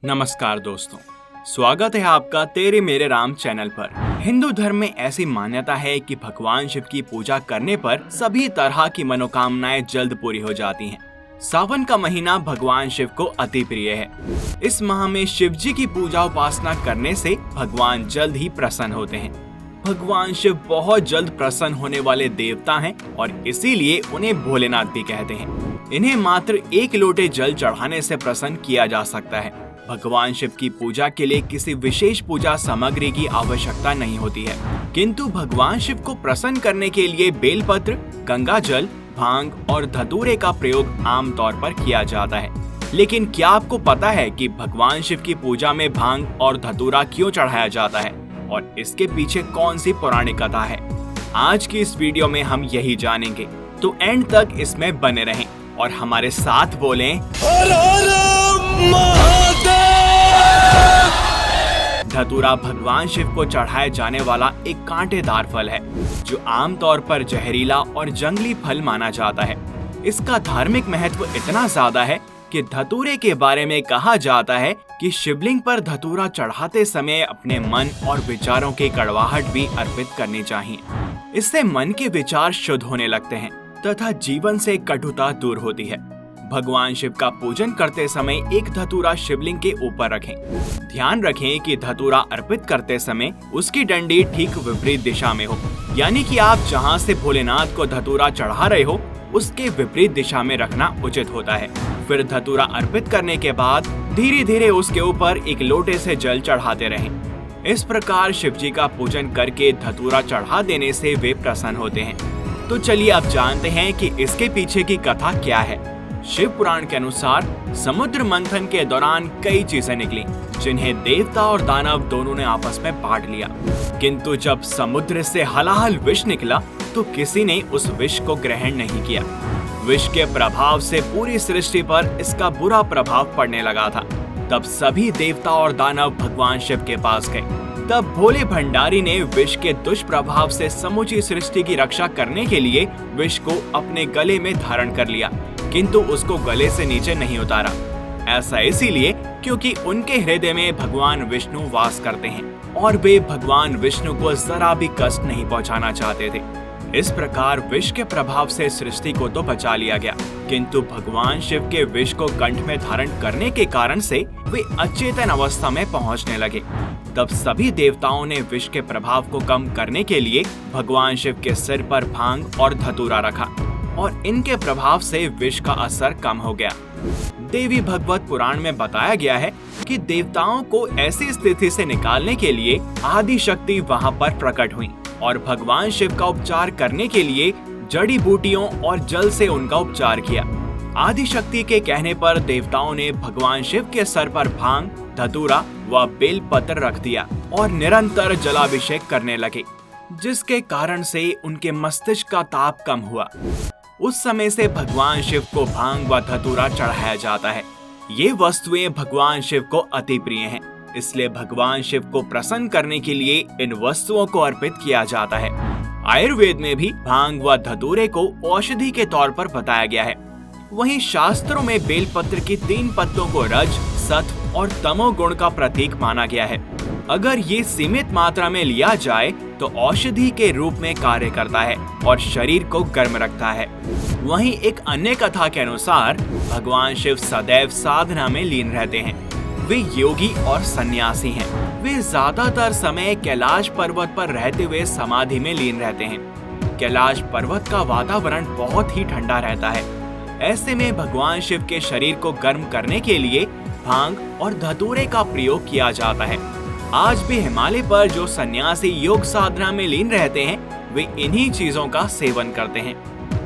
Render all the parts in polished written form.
नमस्कार दोस्तों, स्वागत है आपका तेरे मेरे राम चैनल पर। हिंदू धर्म में ऐसी मान्यता है कि भगवान शिव की पूजा करने पर सभी तरह की मनोकामनाएं जल्द पूरी हो जाती हैं। सावन का महीना भगवान शिव को अति प्रिय है। इस माह में शिव जी की पूजा उपासना करने से भगवान जल्द ही प्रसन्न होते हैं। भगवान शिव बहुत जल्द प्रसन्न होने वाले देवता हैं और इसीलिए उन्हें भोलेनाथ भी कहते हैं। इन्हें मात्र 1 लोटे जल चढ़ाने से प्रसन्न किया जा सकता है। भगवान शिव की पूजा के लिए किसी विशेष पूजा सामग्री की आवश्यकता नहीं होती है, किंतु भगवान शिव को प्रसन्न करने के लिए बेलपत्र, गंगा जल, भांग और धतूरे का प्रयोग आमतौर पर किया जाता है। लेकिन क्या आपको पता है कि भगवान शिव की पूजा में भांग और धतूरा क्यों चढ़ाया जाता है और इसके पीछे कौन सी पौराणिक कथा है? आज की इस वीडियो में हम यही जानेंगे, तो एंड तक इसमें बने रहें और हमारे साथ बोलें हर हर महादेव। धतूरा भगवान शिव को चढ़ाए जाने वाला एक कांटेदार फल है जो आमतौर पर जहरीला और जंगली फल माना जाता है। इसका धार्मिक महत्व इतना ज्यादा है कि धतूरे के बारे में कहा जाता है कि शिवलिंग पर धतूरा चढ़ाते समय अपने मन और विचारों की कड़वाहट भी अर्पित करनी चाहिए। इससे मन के विचार शुद्ध होने लगते हैं तथा जीवन से कटुता दूर होती है। भगवान शिव का पूजन करते समय एक धतूरा शिवलिंग के ऊपर रखें। ध्यान रखें कि धतूरा अर्पित करते समय उसकी डंडी ठीक विपरीत दिशा में हो, यानी कि आप जहां से भोलेनाथ को धतूरा चढ़ा रहे हो उसके विपरीत दिशा में रखना उचित होता है। फिर धतूरा अर्पित करने के बाद धीरे धीरे उसके ऊपर 1 लोटे से जल चढ़ाते रहें। इस प्रकार शिव जी का पूजन करके धतूरा चढ़ा देने से वे प्रसन्न होते हैं। तो चलिए अब जानते हैं कि इसके पीछे की कथा क्या है। शिव पुराण के अनुसार समुद्र मंथन के दौरान कई चीजें निकली जिन्हें देवता और दानव दोनों ने आपस में बांट लिया, किंतु जब समुद्र से हलाहल विष निकला तो किसी ने उस विष को ग्रहण नहीं किया। विष के प्रभाव से पूरी सृष्टि पर इसका बुरा प्रभाव पड़ने लगा था। तब सभी देवता और दानव भगवान शिव के पास गए। तब भोले भंडारी ने विष के दुष्प्रभाव से समूची सृष्टि की रक्षा करने के लिए विष को अपने गले में धारण कर लिया, किंतु उसको गले से नीचे नहीं उतारा। ऐसा इसीलिए क्योंकि उनके हृदय में भगवान विष्णु वास करते हैं और वे भगवान विष्णु को जरा भी कष्ट नहीं पहुंचाना चाहते थे। इस प्रकार विष के प्रभाव से सृष्टि को तो बचा लिया गया, किंतु भगवान शिव के विष को कंठ में धारण करने के कारण से वे अचेतन अवस्था में पहुंचने लगे। तब सभी देवताओं ने विष के प्रभाव को कम करने के लिए भगवान शिव के सिर पर भांग और धतूरा रखा और इनके प्रभाव से विष का असर कम हो गया। देवी भागवत पुराण में बताया गया है कि देवताओं को ऐसी स्थिति से निकालने के लिए आदि शक्ति वहां पर प्रकट हुई और भगवान शिव का उपचार करने के लिए जड़ी बूटियों और जल से उनका उपचार किया। आदि शक्ति के कहने पर देवताओं ने भगवान शिव के सर पर भांग, धतूरा व बेल पत्र रख दिया और निरंतर जलाभिषेक करने लगे, जिसके कारण से उनके मस्तिष्क का ताप कम हुआ। उस समय से भगवान शिव को भांग व धतूरा चढ़ाया जाता है। ये वस्तुएं भगवान शिव को अति प्रिय हैं, इसलिए भगवान शिव को प्रसन्न करने के लिए इन वस्तुओं को अर्पित किया जाता है। आयुर्वेद में भी भांग व धतूरे को औषधि के तौर पर बताया गया है। वहीं शास्त्रों में बेलपत्र की 3 पत्तों को रज, सत्व और तमो गुण का प्रतीक माना गया है। अगर ये सीमित मात्रा में लिया जाए तो औषधि के रूप में कार्य करता है और शरीर को गर्म रखता है। वहीं एक अन्य कथा के अनुसार भगवान शिव सदैव साधना में लीन रहते हैं। वे योगी और सन्यासी हैं। वे ज्यादातर समय कैलाश पर्वत पर रहते हुए समाधि में लीन रहते हैं। कैलाश पर्वत का वातावरण बहुत ही ठंडा रहता है। ऐसे में भगवान शिव के शरीर को गर्म करने के लिए भांग और धतूरे का प्रयोग किया जाता है। आज भी हिमालय पर जो सन्यासी योग साधना में लीन रहते हैं वे इन्हीं चीजों का सेवन करते हैं।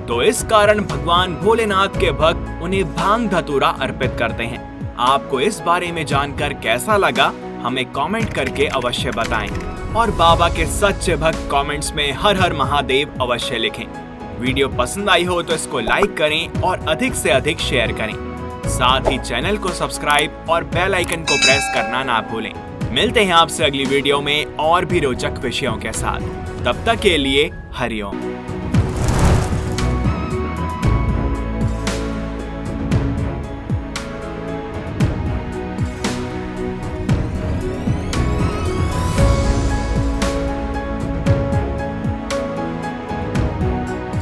तो इस कारण भगवान भोलेनाथ के भक्त उन्हें भांग धतूरा अर्पित करते हैं। आपको इस बारे में जानकर कैसा लगा हमें कमेंट करके अवश्य बताएं और बाबा के सच्चे भक्त कमेंट्स में हर हर महादेव अवश्य लिखें। वीडियो पसंद आई हो तो इसको लाइक करें और अधिक से अधिक शेयर करें। साथ ही चैनल को सब्सक्राइब और बेल आइकन को प्रेस करना ना भूलें। मिलते हैं आपसे अगली वीडियो में और भी रोचक विषयों के साथ। तब तक के लिए हरिओम।